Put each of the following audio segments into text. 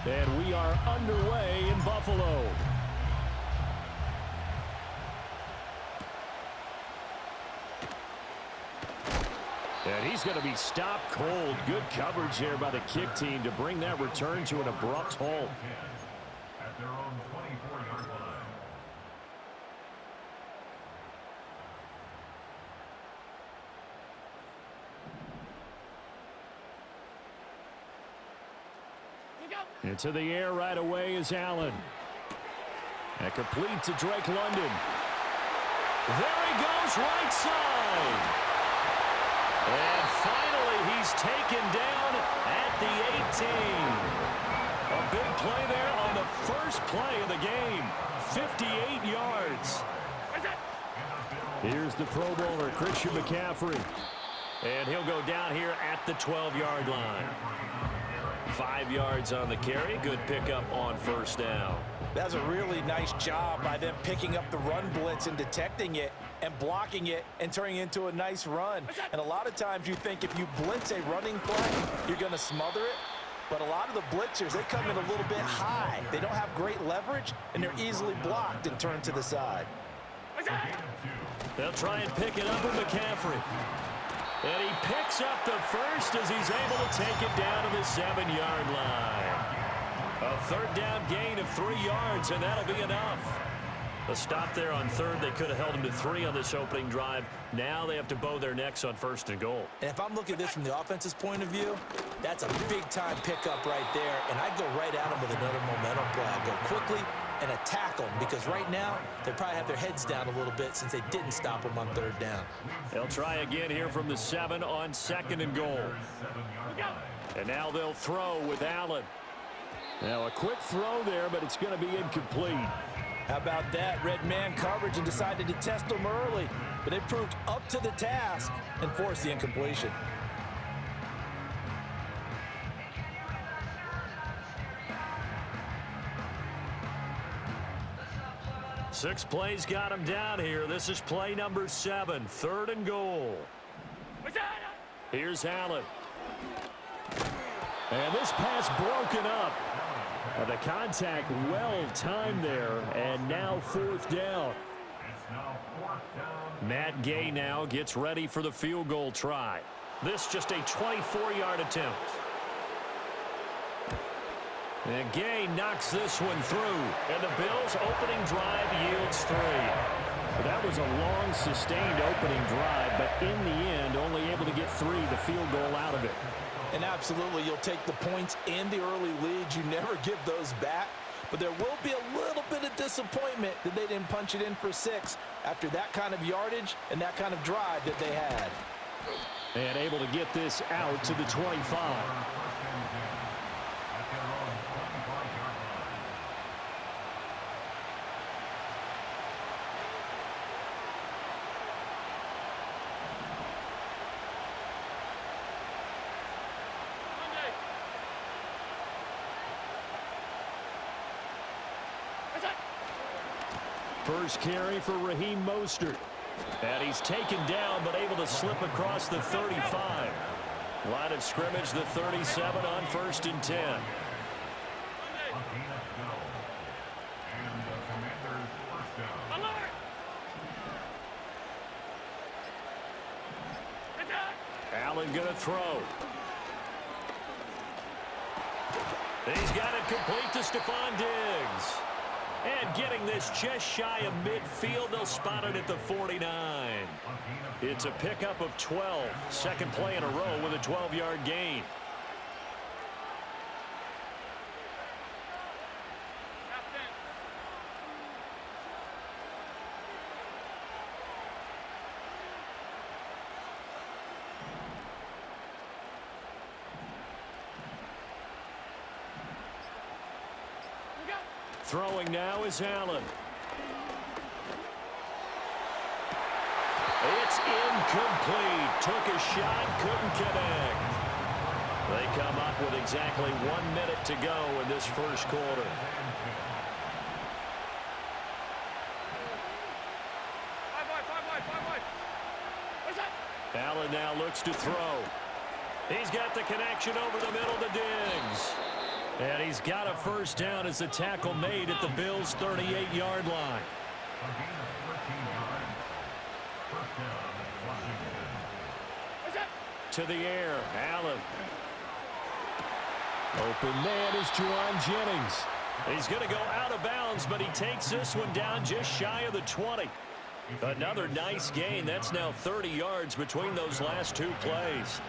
And we are underway in Buffalo. And he's going to be stopped cold. Good coverage here by the kick team to bring that return to an abrupt halt. At their own 24-yard line. Into the air right away is Allen. And complete to Drake London. There he goes, right side. And finally, he's taken down at the 18. A big play there on the first play of the game. 58 yards. Here's the Pro Bowler, Christian McCaffrey. And he'll go down here at the 12-yard line. 5 yards on the carry. Good pickup on first down. That's a really nice job by them picking up the run blitz and detecting it and blocking it and turning it into a nice run. And a lot of times you think if you blitz a running play, you're going to smother it. But a lot of the blitzers, they come in a little bit high. They don't have great leverage, and they're easily blocked and turned to the side. They'll try and pick it up with McCaffrey. And he picks up the first as he's able to take it down to the 7-yard line. A third down gain of 3 yards, and that'll be enough. A stop there on third. They could have held him to 3 on this opening drive. Now they have to bow their necks on first and goal. And if I'm looking at this from the offense's point of view, that's a big-time pickup right there, and I'd go right at him with another momentum play. I'd go quickly and attack them, because right now they probably have their heads down a little bit since they didn't stop them on third down. They'll try again here from the 7 on second and goal. And now they'll throw with Allen. Now a quick throw there, but it's going to be incomplete. How about that? Red man coverage and decided to test them early, but they proved up to the task and forced the incompletion. Six plays got him down here. This is play number 7, third and goal. Here's Allen. And this pass broken up. The contact well timed there, and now fourth down. Matt Gay now gets ready for the field goal try. This just a 24-yard attempt. And Gay knocks this one through, and the Bills' opening drive yields 3. That was a long, sustained opening drive, but in the end, only able to get 3, the field goal out of it. And absolutely, you'll take the points and the early leads. You never give those back. But there will be a little bit of disappointment that they didn't punch it in for 6 after that kind of yardage and that kind of drive that they had. And able to get this out to the 25. First carry for Raheem Mostert. And he's taken down, but able to slip across the 35. Line of scrimmage, the 37 on first and 10. Allen going to throw. He's got it complete to Stephon Diggs. And getting this just shy of midfield, they'll spot it at the 49. It's a pickup of 12. Second play in a row with a 12-yard gain. Throwing now is Allen. It's incomplete. Took a shot, couldn't connect. They come up with exactly 1 minute to go in this first quarter. Allen now looks to throw. He's got the connection over the middle to Diggs. And he's got a first down as the tackle made at the Bills' 38-yard line. A gain of 13 yards. First down, Washington. To the air, Allen. Open man is Juwan Jennings. He's going to go out of bounds, but he takes this one down just shy of the 20. Another nice gain. That's now 30 yards between those last two plays.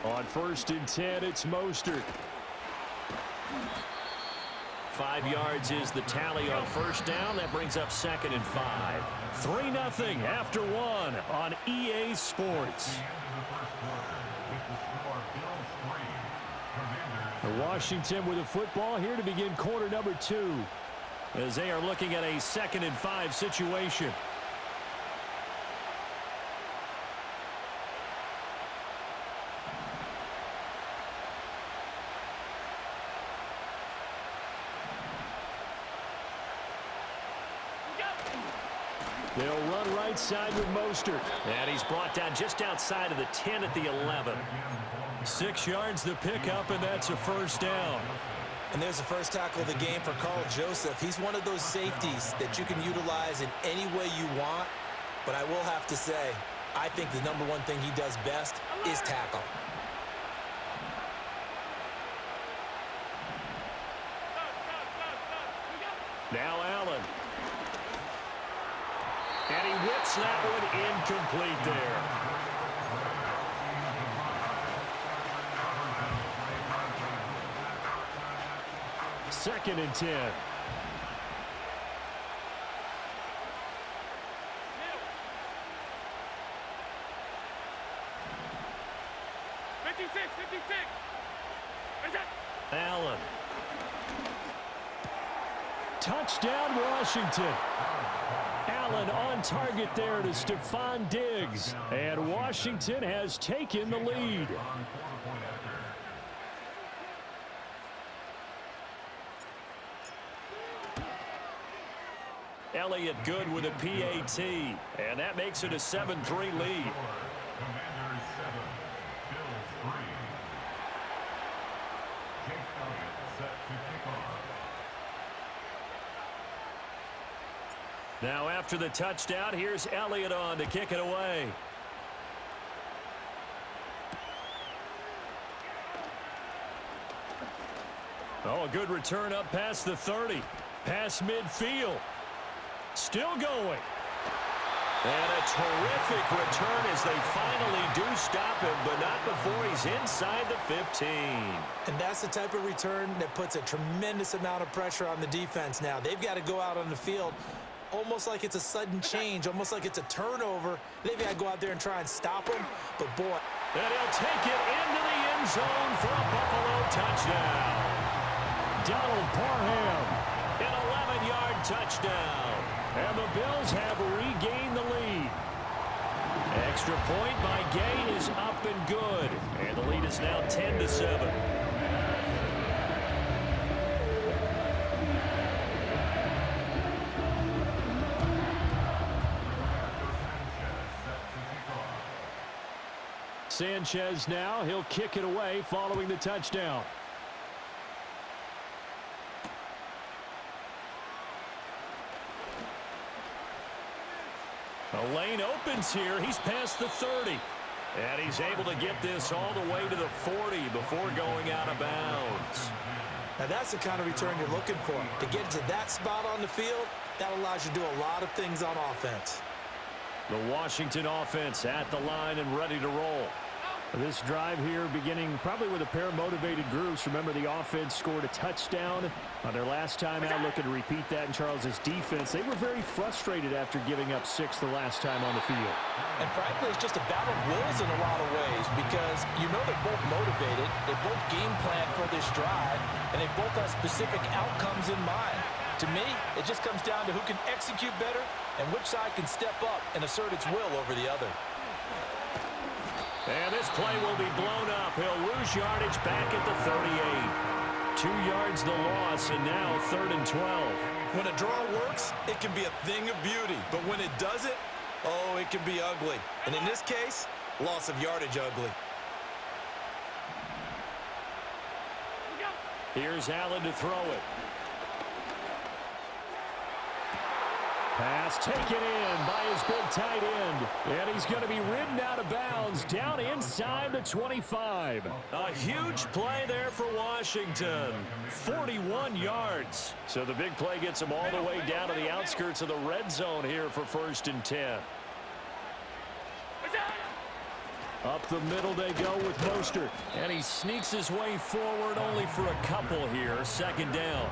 On 1st and 10, it's Mostert. 5 yards is the tally on first down. That brings up 2nd and 5. 3-0 after 1 on EA Sports. Washington with a football here to begin quarter number 2 as they are looking at a 2nd and 5 situation. They'll run right side with Mostert. And he's brought down just outside of the 10 at the 11. 6 yards the pickup, and that's a first down. And there's the first tackle of the game for Carl Joseph. He's one of those safeties that you can utilize in any way you want. But I will have to say, I think the number one thing he does best is tackle. Now Allen. And he whips that one incomplete there. Second and 10. Allen. Touchdown, Washington. Allen on target there to Stephon Diggs. And Washington has taken the lead. Elliott good with a PAT. And that makes it a 7-3 lead. Commanders 7, Bills 3. Jake Elliott set to kick off. Now after the touchdown, here's Elliott on to kick it away. Oh, a good return up past the 30. Past midfield. Still going. And a terrific return as they finally do stop him, but not before he's inside the 15. And that's the type of return that puts a tremendous amount of pressure on the defense now. They've got to go out on the field almost like it's a sudden change, almost like it's a turnover. They've got to go out there and try and stop him. But, boy. And he'll take it into the end zone for a Buffalo touchdown. Donald Parham, an 11-yard touchdown. And the Bills have regained the lead. Extra point by Gay is up and good. And the lead is now 10-7. Sanchez now, he'll kick it away following the touchdown. The lane opens here. He's past the 30. And he's able to get this all the way to the 40 before going out of bounds. Now that's the kind of return you're looking for. To get to that spot on the field, that allows you to do a lot of things on offense. The Washington offense at the line and ready to roll. This drive here beginning probably with a pair of motivated groups. Remember, the offense scored a touchdown on their last time out. Looking to repeat that in Charles's defense. They were very frustrated after giving up 6 the last time on the field. And frankly, it's just a battle of wills in a lot of ways because you know they're both motivated. They both game plan for this drive, and they both have specific outcomes in mind. To me, it just comes down to who can execute better and which side can step up and assert its will over the other. And this play will be blown up. He'll lose yardage back at the 38. 2 yards the loss, and now 3rd and 12. When a draw works, it can be a thing of beauty. But when it doesn't, oh, it can be ugly. And in this case, loss of yardage ugly. Here's Allen to throw it. Pass taken in by his big tight end. And he's going to be ridden out of bounds down inside the 25. A huge play there for Washington. 41 yards. So the big play gets him all the way down to the outskirts of the red zone here for 1st and 10. Up the middle they go with Mostert. And he sneaks his way forward only for a couple here. 2nd down.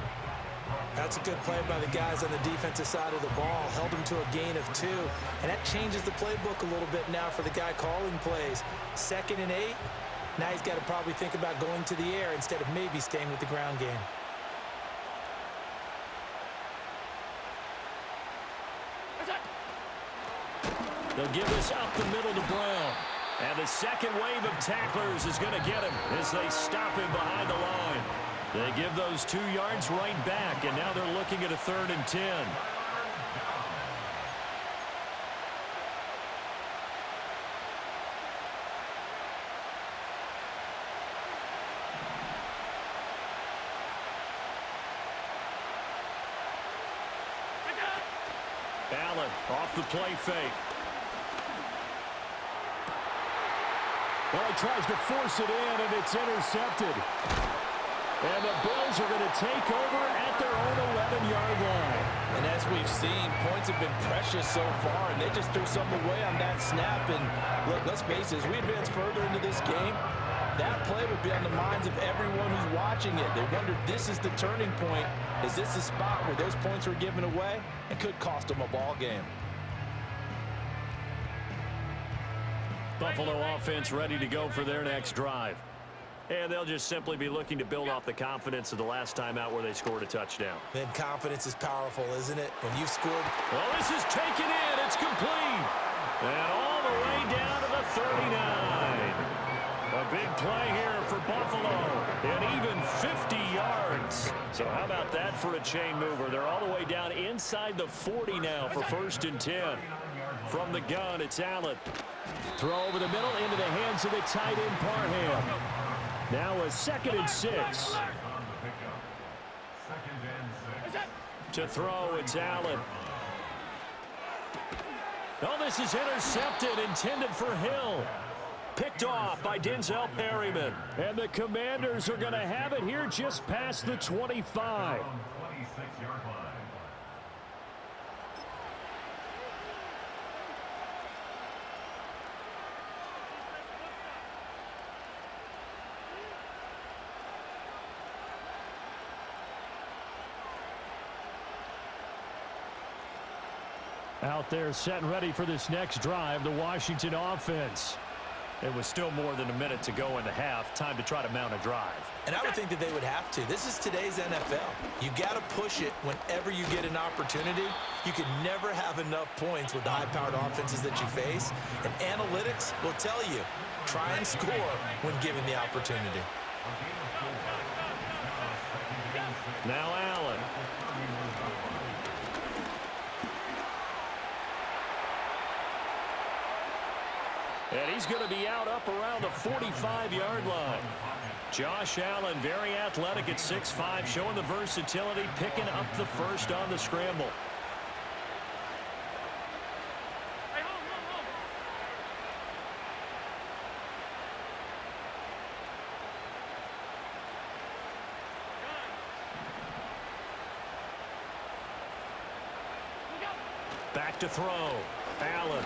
That's a good play by the guys on the defensive side of the ball. Held him to a gain of 2. And that changes the playbook a little bit now for the guy calling plays. 2nd and 8. Now he's got to probably think about going to the air instead of maybe staying with the ground game. They'll give this up the middle to Brown. And the second wave of tacklers is going to get him as they stop him behind the line. They give those 2 yards right back, and now they're looking at a 3rd and 10. Allen off the play fake. Well, he tries to force it in, and it's intercepted. And the Bills are going to take over at their own 11-yard line. And as we've seen, points have been precious so far, and they just threw something away on that snap. And look, let's face it, as we advance further into this game, that play will be on the minds of everyone who's watching it. They wonder, this is the turning point. Is this the spot where those points were given away? It could cost them a ball game. Buffalo offense ready to go for their next drive. And they'll just simply be looking to build off the confidence of the last time out where they scored a touchdown. Then confidence is powerful, isn't it? When you've scored. Well, this is taken in. It's complete. And all the way down to the 39. A big play here for Buffalo. And even 50 yards. So how about that for a chain mover? They're all the way down inside the 40 now for 1st and 10. From the gun, it's Allen. Throw over the middle into the hands of the tight end Parham. Now a 2nd and 6. To throw, it's Allen. Oh, this is intercepted, intended for Hill. Picked off by Denzel Perryman. And the Commanders are going to have it here just past the 25. Out there set and ready for this next drive, the Washington offense. It was still more than a minute to go in the half. Time to try to mount a drive. And I would think that they would have to. This is today's NFL. You got to push it whenever you get an opportunity. You can never have enough points with the high-powered offenses that you face. And analytics will tell you, try and score when given the opportunity. Now Allen. And he's going to be out up around the 45-yard line. Josh Allen, very athletic at 6'5", showing the versatility, picking up the first on the scramble. Back to throw. Allen.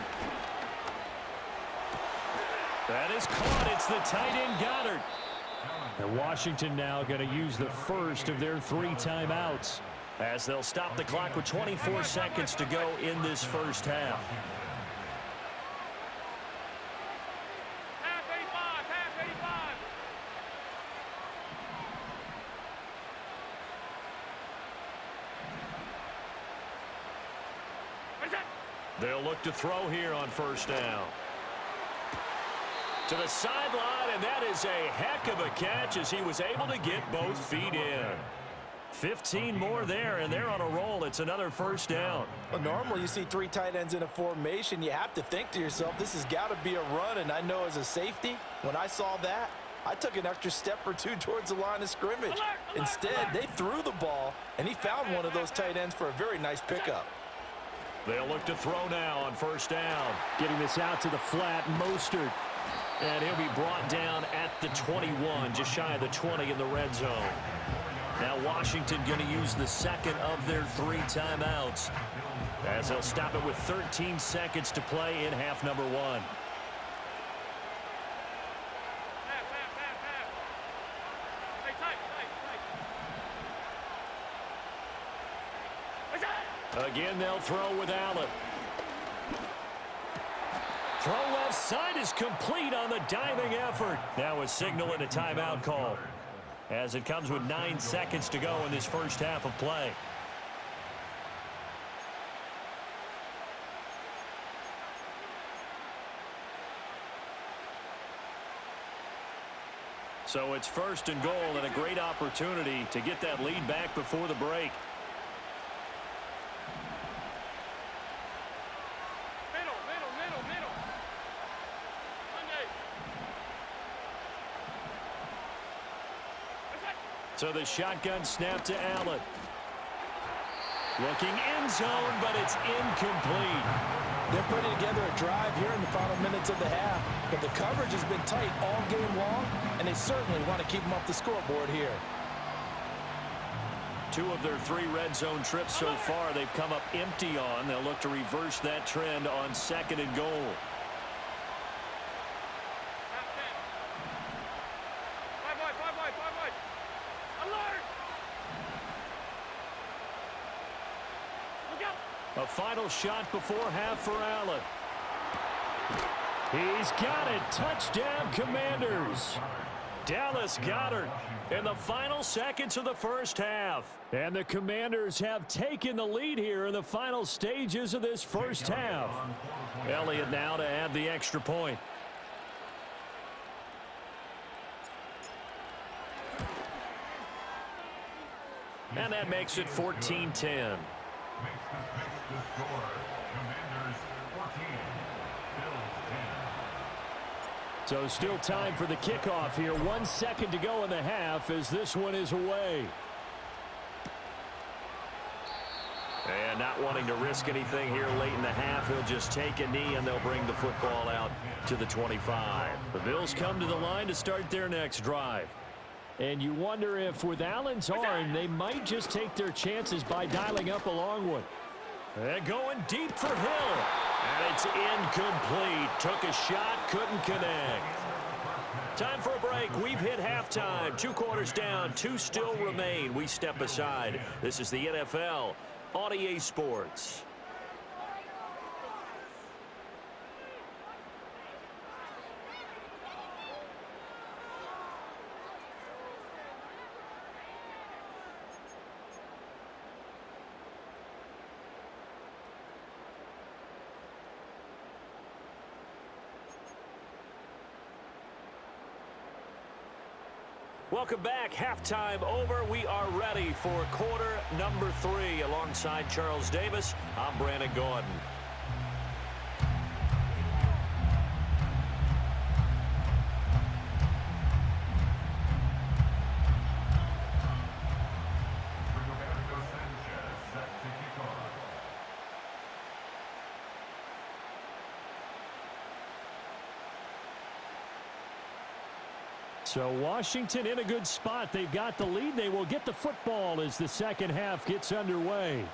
That is caught. It's the tight end Goddard. And Washington now going to use the first of their 3 timeouts as they'll stop the clock with 24 seconds to go in this first half. They'll look to throw here on first down. To the sideline, and that is a heck of a catch as he was able to get both feet in. 15 more there, and they're on a roll. It's another first down. Well, normally you see 3 tight ends in a formation. You have to think to yourself, this has got to be a run. And I know as a safety, when I saw that, I took an extra step or 2 towards the line of scrimmage. Instead, they threw the ball, and he found one of those tight ends for a very nice pickup. They'll look to throw now on first down. Getting this out to the flat, Mostert. And he'll be brought down at the 21, just shy of the 20 in the red zone. Now Washington going to use the second of their 3 timeouts as they'll stop it with 13 seconds to play in half number 1. Again, they'll throw with Allen. Throw left side is complete on the diving effort. Now a signal and a timeout call as it comes with 9 seconds to go in this first half of play. So it's first and goal and a great opportunity to get that lead back before the break. So the shotgun snap to Allen. Looking end zone, but it's incomplete. They're putting together a drive here in the final minutes of the half, but the coverage has been tight all game long, and they certainly want to keep them off the scoreboard here. 2 of their 3 red zone trips so far they've come up empty on. They'll look to reverse that trend on second and goal. A final shot before half for Allen. He's got it. Touchdown, Commanders. Dallas Goedert in the final seconds of the first half. And the Commanders have taken the lead here in the final stages of this first half. Elliott now to add the extra point. And that makes it 14-10. The score, Commanders 14, Bills 10. So still time for the kickoff here. 1 second to go in the half as this one is away. And not wanting to risk anything here late in the half, he'll just take a knee and they'll bring the football out to the 25. The Bills come to the line to start their next drive. And you wonder if with Allen's arm, they might just take their chances by dialing up a long one. They're going deep for Hill. And it's incomplete. Took a shot, couldn't connect. Time for a break. We've hit halftime. 2 quarters down, 2 still remain. We step aside. This is the NFL on EA Sports. Welcome back. Halftime over. We are ready for quarter number 3. Alongside Charles Davis, I'm Brandon Gordon. So Washington in a good spot. They've got the lead. They will get the football as the second half gets underway.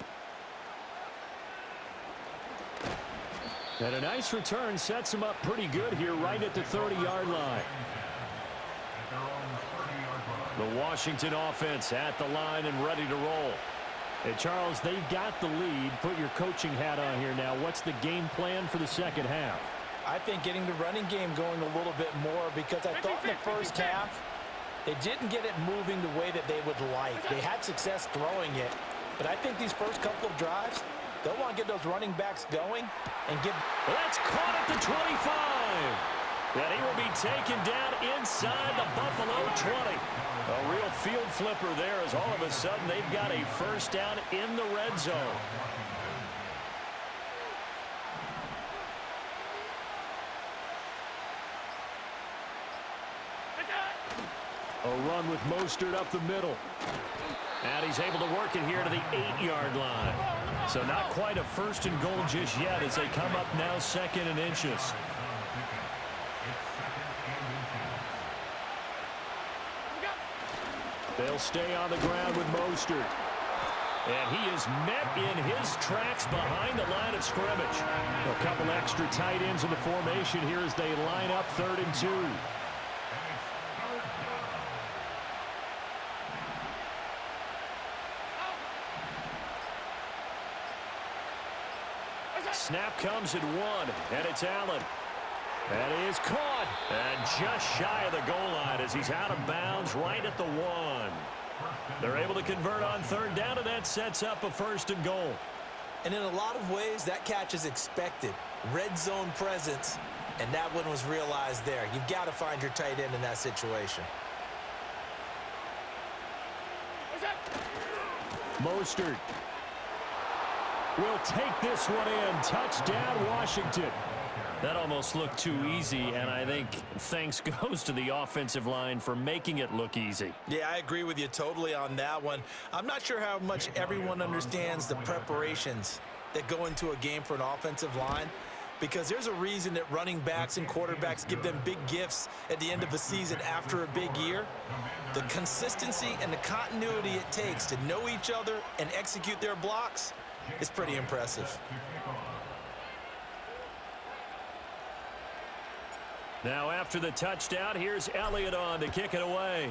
And a nice return sets them up pretty good here right at the 30-yard line. The Washington offense at the line and ready to roll. Hey, Charles, they've got the lead. Put your coaching hat on here now. What's the game plan for the second half? I think getting the running game going a little bit more, because I thought in the first half they didn't get it moving the way that they would like. They had success throwing it, but I think these first couple of drives, they'll want to get those running backs going and get. That's caught at the 25. And he will be taken down inside the Buffalo 20. A real field flipper there as all of a sudden they've got a first down in the red zone. A run with Mostert up the middle. And he's able to work it here to the 8-yard line. So not quite a first and goal just yet as they come up now second and inches. They'll stay on the ground with Mostert. And he is met in his tracks behind the line of scrimmage. A couple extra tight ends in the formation here as they line up 3rd and 2. Snap comes at 1, and it's Allen. That is caught, and just shy of the goal line as he's out of bounds right at the 1. They're able to convert on 3rd down, and that sets up a 1st and goal. And in a lot of ways, that catch is expected. Red zone presence, and that one was realized there. You've got to find your tight end in that situation. Mostert will take this one in. Touchdown, Washington. That almost looked too easy, and I think thanks goes to the offensive line for making it look easy. Yeah, I agree with you totally on that one. I'm not sure how much everyone understands the preparations that go into a game for an offensive line, because there's a reason that running backs and quarterbacks give them big gifts at the end of the season after a big year. The consistency and the continuity it takes to know each other and execute their blocks is pretty impressive. Now after the touchdown, here's Elliott on to kick it away.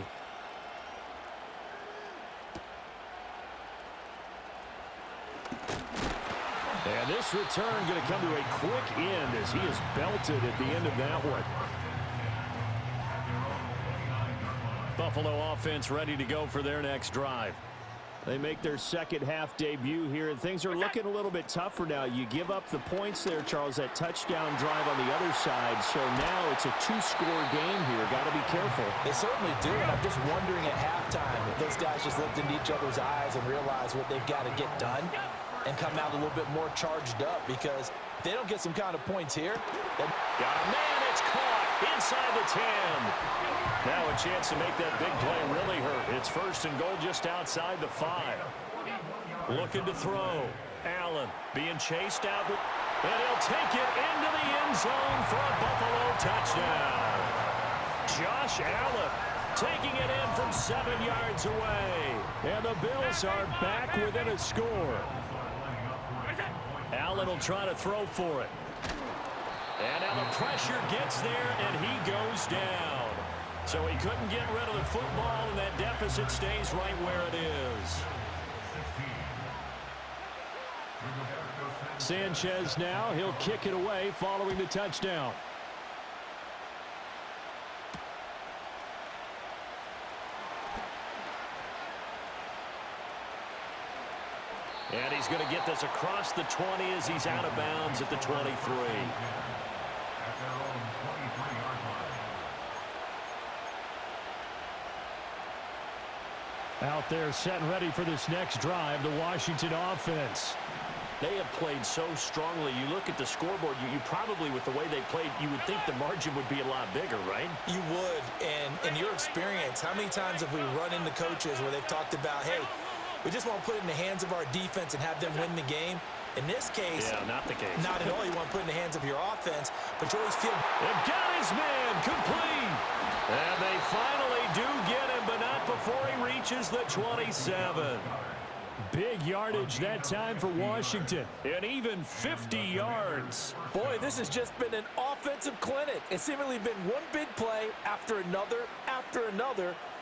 And this return going to come to a quick end as he is belted at the end of that one. Buffalo offense ready to go for their next drive. They make their second half debut here, and things are looking a little bit tougher now. You give up the points there, Charles, that touchdown drive on the other side. So now it's a 2-score game here. Got to be careful. They certainly do, and I'm just wondering at halftime if those guys just looked into each other's eyes and realized what they've got to get done and come out a little bit more charged up, because if they don't get some kind of points here. Got a man, it's caught inside the 10. Now a chance to make that big play really hurt. It's 1st and goal just outside the 5. Looking to throw. Allen being chased out. And he'll take it into the end zone for a Buffalo touchdown. Josh Allen taking it in from 7 yards away. And the Bills are back within a score. Allen will try to throw for it. And now the pressure gets there, and he goes down. So he couldn't get rid of the football, and that deficit stays right where it is. Sanchez now, he'll kick it away following the touchdown. And he's going to get this across the 20 as he's out of bounds at the 23. Out there set and ready for this next drive, the Washington offense. They have played so strongly. You look at the scoreboard, you probably, with the way they played, you would think the margin would be a lot bigger, right? You would, and in your experience, how many times have we run into coaches where they've talked about, hey, we just want to put it in the hands of our defense and have them win the game? In this case, yeah, not the case. Not at all. You want to put it in the hands of your offense, but you always feel... They've got his man complete. And they finally do get him, but not before he reaches the 27. Big yardage that time for Washington, and even 50 yards. Boy, this has just been an offensive clinic. It's seemingly been one big play after another,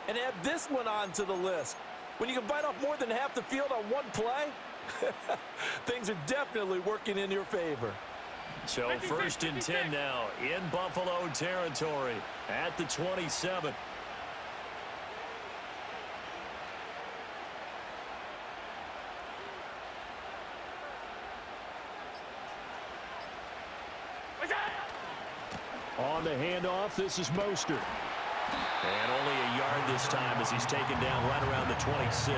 and add this one onto the list. When you can bite off more than half the field on one play, things are definitely working in your favor. So 1st and 10 now in Buffalo territory at the 27. On the handoff. This is Mostert. And only a yard this time as he's taken down right around the 26.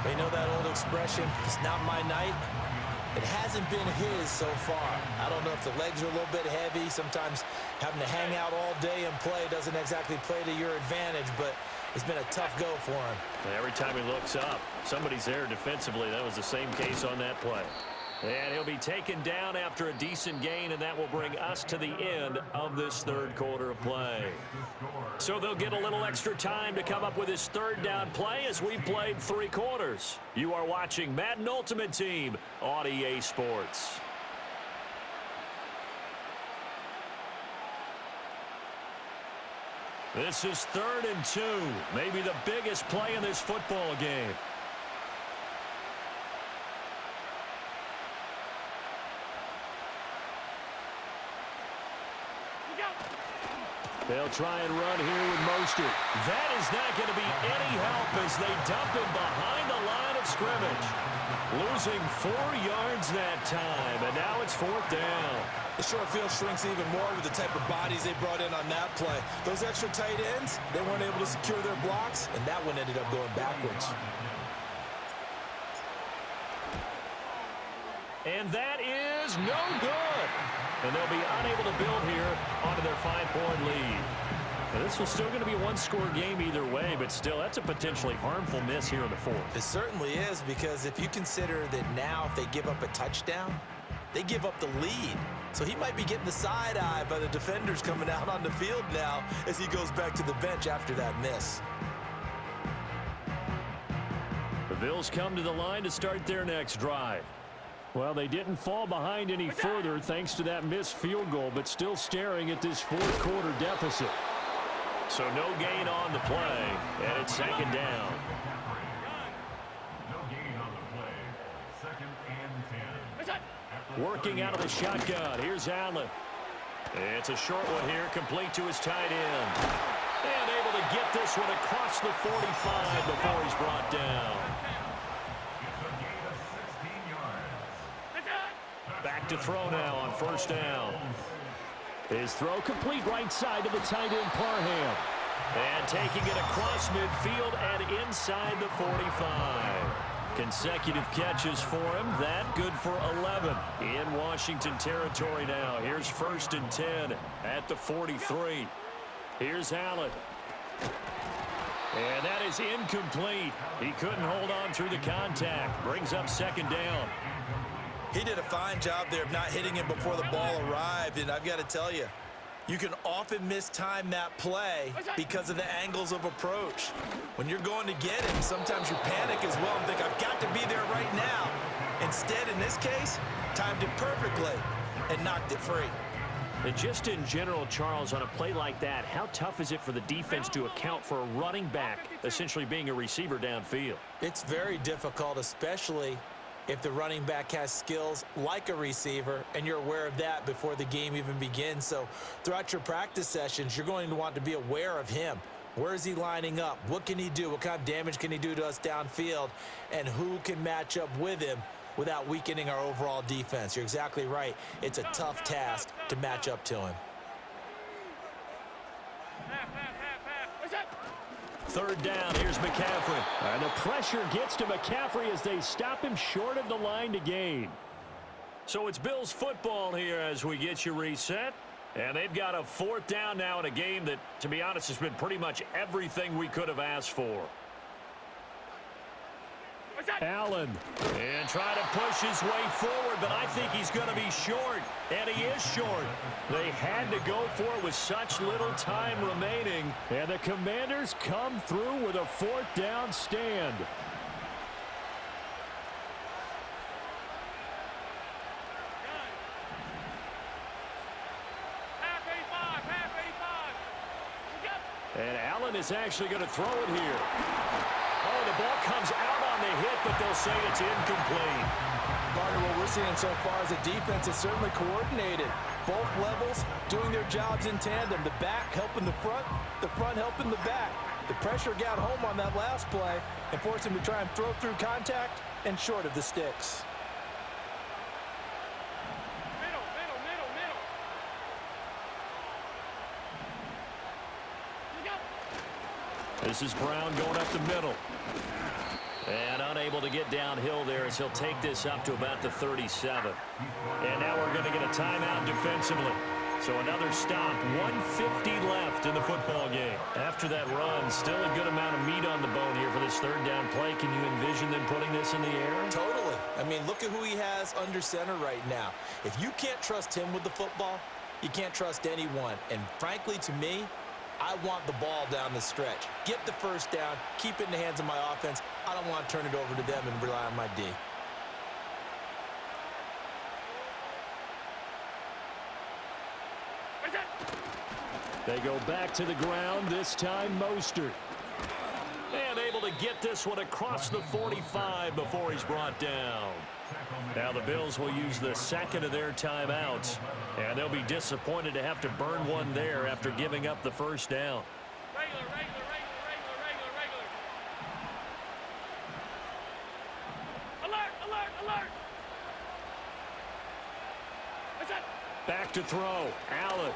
They know that old expression, it's not my night. It hasn't been his so far. I don't know if the legs are a little bit heavy. Sometimes having to hang out all day and play doesn't exactly play to your advantage, but it's been a tough go for him. Every time he looks up, somebody's there defensively. That was the same case on that play. And he'll be taken down after a decent gain, and that will bring us to the end of this third quarter of play. So they'll get a little extra time to come up with his third down play as we've played 3 quarters. You are watching Madden Ultimate Team on EA Sports. This is 3rd and 2, maybe the biggest play in this football game. They'll try and run here with Mostert. That is not going to be any help as they dump him behind the line of scrimmage. Losing 4 yards that time, and now it's 4th down. The short field shrinks even more with the type of bodies they brought in on that play. Those extra tight ends, they weren't able to secure their blocks, and that one ended up going backwards. And that is no good. And they'll be unable to build here onto their 5-point lead. Now, this was still going to be a one-score game either way, but still, that's a potentially harmful miss here in the 4th. It certainly is, because if you consider that now if they give up a touchdown, they give up the lead. So he might be getting the side eye by the defenders coming out on the field now as he goes back to the bench after that miss. The Bills come to the line to start their next drive. Well, they didn't fall behind any further thanks to that missed field goal, but still staring at this 4th quarter deficit. So no gain on the play, and it's 2nd down. No gain on the play. 2nd and 10. Working out of the shotgun. Here's Allen. It's a short one here, complete to his tight end. And able to get this one across the 45 before he's brought down. Back to throw now on 1st down. His throw complete right side to the tight end Parham. And taking it across midfield and inside the 45. Consecutive catches for him. That good for 11 in Washington territory now. Here's 1st and 10 at the 43. Here's Allen. And that is incomplete. He couldn't hold on through the contact. Brings up 2nd down. He did a fine job there of not hitting him before the ball arrived, and I've got to tell you, you can often mistime that play because of the angles of approach. When you're going to get him, sometimes you panic as well and think, I've got to be there right now. Instead, in this case, timed it perfectly and knocked it free. And just in general, Charles, on a play like that, how tough is it for the defense to account for a running back essentially being a receiver downfield? It's very difficult, especially if the running back has skills like a receiver, and you're aware of that before the game even begins. So throughout your practice sessions, you're going to want to be aware of him. Where is he lining up? What can he do? What kind of damage can he do to us downfield? And who can match up with him without weakening our overall defense? You're exactly right. It's a tough task to match up to him. 3rd down, here's McCaffrey. And the pressure gets to McCaffrey as they stop him short of the line to gain. So it's Bills football here as we get you reset. And they've got a 4th down now in a game that, to be honest, has been pretty much everything we could have asked for. Allen, and try to push his way forward, but I think he's going to be short, and he is short. They had to go for it with such little time remaining, and the Commanders come through with a 4th down stand. And Allen is actually going to throw it here. Oh, the ball comes out on the hit, but they'll say it's incomplete. Partner, what we're seeing so far is a defense is certainly coordinated. Both levels doing their jobs in tandem. The back helping the front helping the back. The pressure got home on that last play and forced him to try and throw through contact and short of the sticks. This is Brown going up the middle. And unable to get downhill there as he'll take this up to about the 37. And now we're going to get a timeout defensively. So another stop, 150 left in the football game. After that run, still a good amount of meat on the bone here for this third down play. Can you envision them putting this in the air? Totally. I mean, look at who he has under center right now. If you can't trust him with the football, you can't trust anyone. And frankly, to me, I want the ball down the stretch. Get the first down, keep it in the hands of my offense. I don't want to turn it over to them and rely on my D. They go back to the ground, this time Mostert. And able to get this one across the 45 before he's brought down. Now the Bills will use the second of their timeouts, and they'll be disappointed to have to burn one there after giving up the first down. Regular. Alert. What's that? Back to throw, Allen.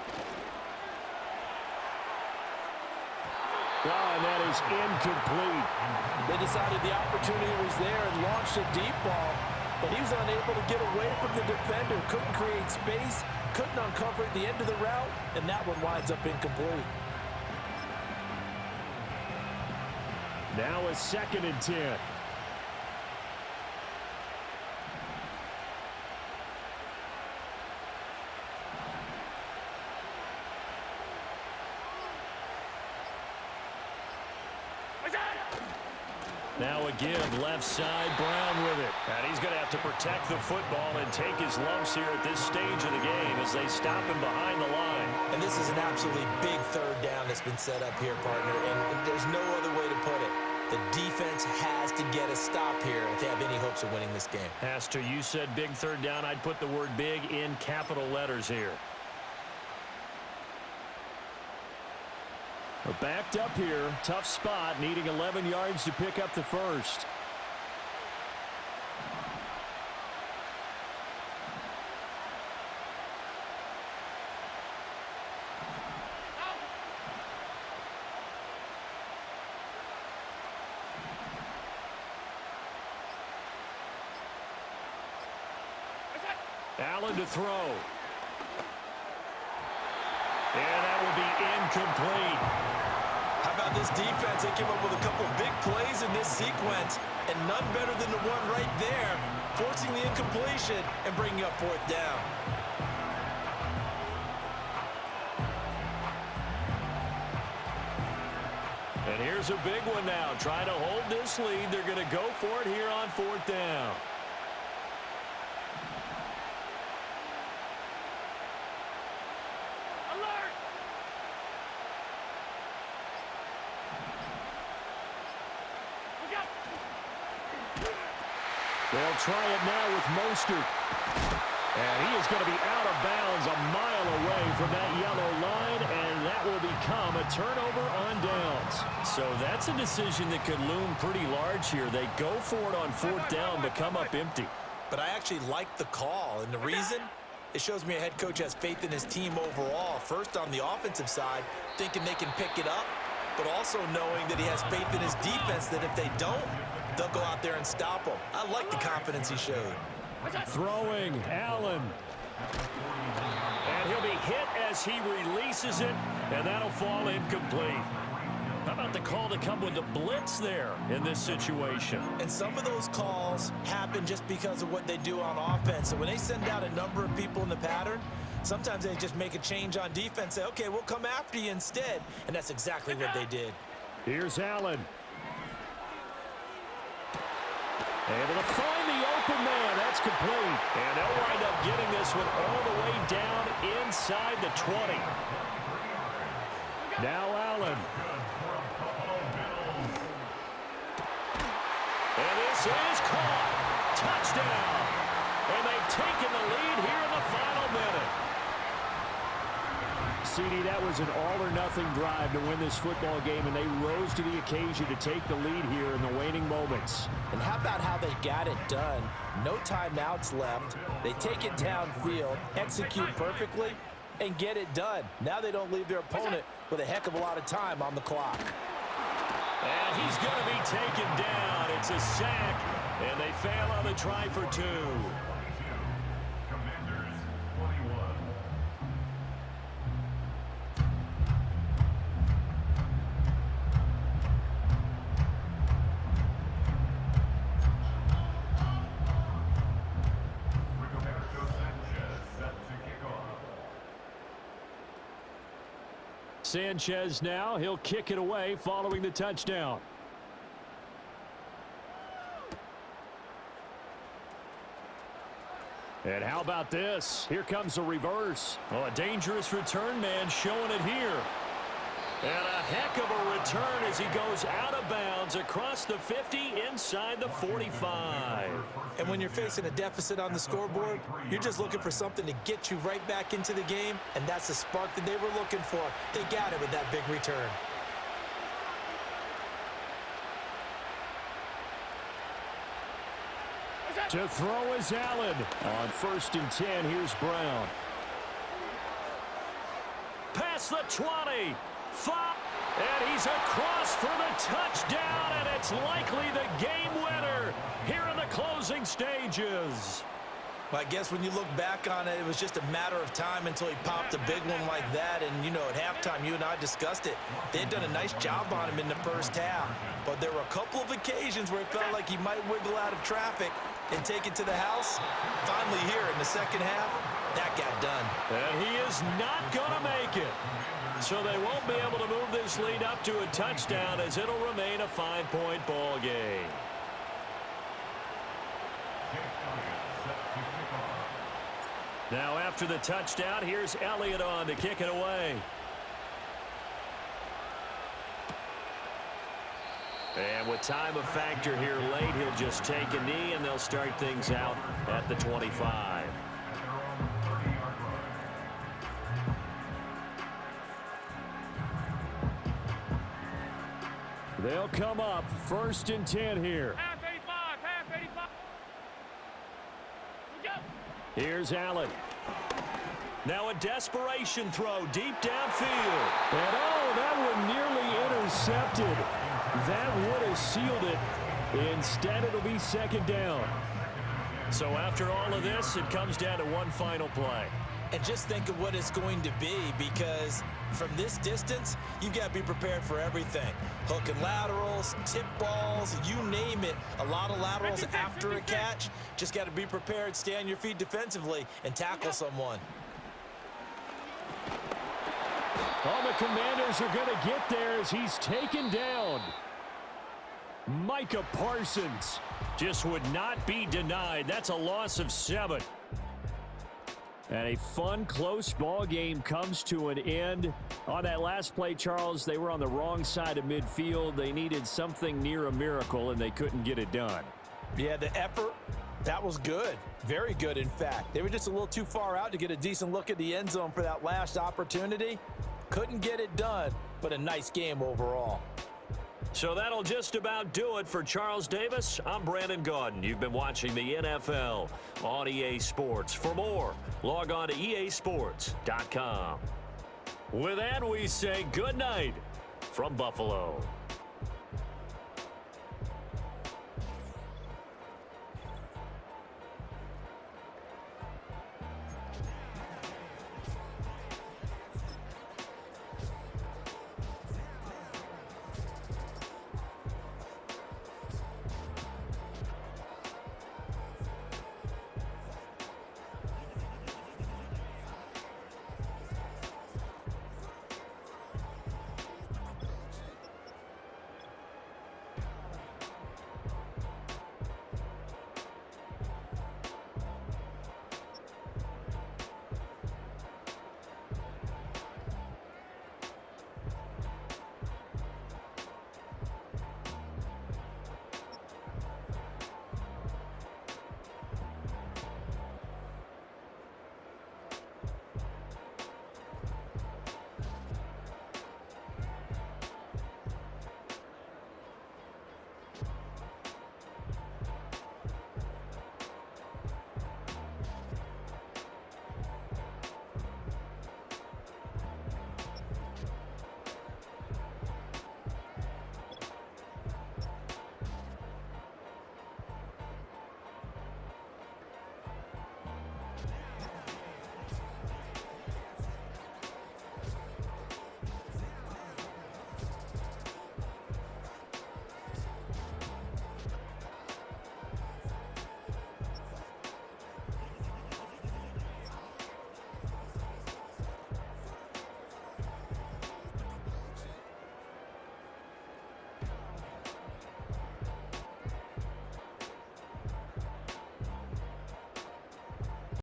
And that is incomplete. They decided the opportunity was there and launched a deep ball, but he was unable to get away from the defender. Couldn't create space, couldn't uncover at the end of the route, and that one winds up incomplete. Now a 2nd and 10. Now a give, left side, Brown with it. And he's going to have to protect the football and take his lumps here at this stage of the game as they stop him behind the line. And this is an absolutely big third down that's been set up here, partner, and there's no other way to put it. The defense has to get a stop here if they have any hopes of winning this game. Has to. You said big third down. I'd put the word big in capital letters here. We're backed up here. Tough spot, needing 11 yards to pick up the first. Allen to throw. And that will be incomplete. How about this defense? They came up with a couple big plays in this sequence, and none better than the one right there, forcing the incompletion and bringing up 4th down. And here's a big one now. Trying to hold this lead. They're going to go for it here on 4th down. They'll try it now with Mostert. And he is going to be out of bounds a mile away from that yellow line, and that will become a turnover on downs. So that's a decision that could loom pretty large here. They go for it on 4th down, but come up empty. But I actually like the call, and the reason? It shows me a head coach has faith in his team overall. First on the offensive side, thinking they can pick it up, but also knowing that he has faith in his defense that if they don't, they'll go out there and stop him. I like the confidence he showed. Throwing, Allen. And he'll be hit as he releases it, and that'll fall incomplete. How about the call to come with the blitz there in this situation? And some of those calls happen just because of what they do on offense. And when they send out a number of people in the pattern, sometimes they just make a change on defense, say, okay, we'll come after you instead. And that's exactly what they did. Here's Allen. Able to find the open man. That's complete. And they'll wind up getting this one all the way down inside the 20. Now Allen. And this is caught. Touchdown. And they've taken the lead here in the final minute. CD, that was an all-or-nothing drive to win this football game, and they rose to the occasion to take the lead here in the waning moments. And how about how they got it done? No timeouts left. They take it downfield, execute perfectly, and get it done. Now they don't leave their opponent with a heck of a lot of time on the clock. And he's going to be taken down. It's a sack, and they fail on the try for 2. 22. Commanders 21. Rigoberto Sanchez set to kick off. Sanchez now, he'll kick it away following the touchdown. And how about this? Here comes a reverse. Oh, a dangerous return man showing it here. And a heck of a return as he goes out of bounds across the 50 inside the 45. And when you're facing a deficit on the scoreboard, you're just looking for something to get you right back into the game, and that's the spark that they were looking for. They got it with that big return. To throw is Allen. On 1st and 10, here's Brown. Past the 20. 5. And he's across for the touchdown, and it's likely the game winner here in the closing stages. Well, I guess when you look back on it, it was just a matter of time until he popped a big one like that. And, you know, at halftime, you and I discussed it. They had done a nice job on him in the first half. But there were a couple of occasions where it felt like he might wiggle out of traffic and take it to the house. Finally here in the second half, that got done. And he is not going to make it. So they won't be able to move this lead up to a touchdown as it'll remain a 5-point ball game. Now after the touchdown, here's Elliott on to kick it away. And with time a factor here late, he'll just take a knee and they'll start things out at the 25. They'll come up 1st and 10 here. Half 85, half 85. We go. Here's Allen. Now a desperation throw deep downfield. And oh, that one nearly intercepted. That would have sealed it. Instead, it'll be 2nd down. So after all of this, it comes down to one final play. And just think of what it's going to be, because from this distance, you've got to be prepared for everything. Hook and laterals, tip balls, you name it. A lot of laterals after a catch. Just got to be prepared, stay on your feet defensively, and tackle someone. All the Commanders are going to get there as he's taken down. Micah Parsons just would not be denied. That's a loss of 7. And a fun, close ball game comes to an end. On that last play, Charles, they were on the wrong side of midfield. They needed something near a miracle, and they couldn't get it done. Yeah, the effort, that was good. Very good, in fact. They were just a little too far out to get a decent look at the end zone for that last opportunity. Couldn't get it done, but a nice game overall. So that'll just about do it for Charles Davis. I'm Brandon Gaudin. You've been watching the NFL on EA Sports. For more, log on to easports.com. With that, we say good night from Buffalo.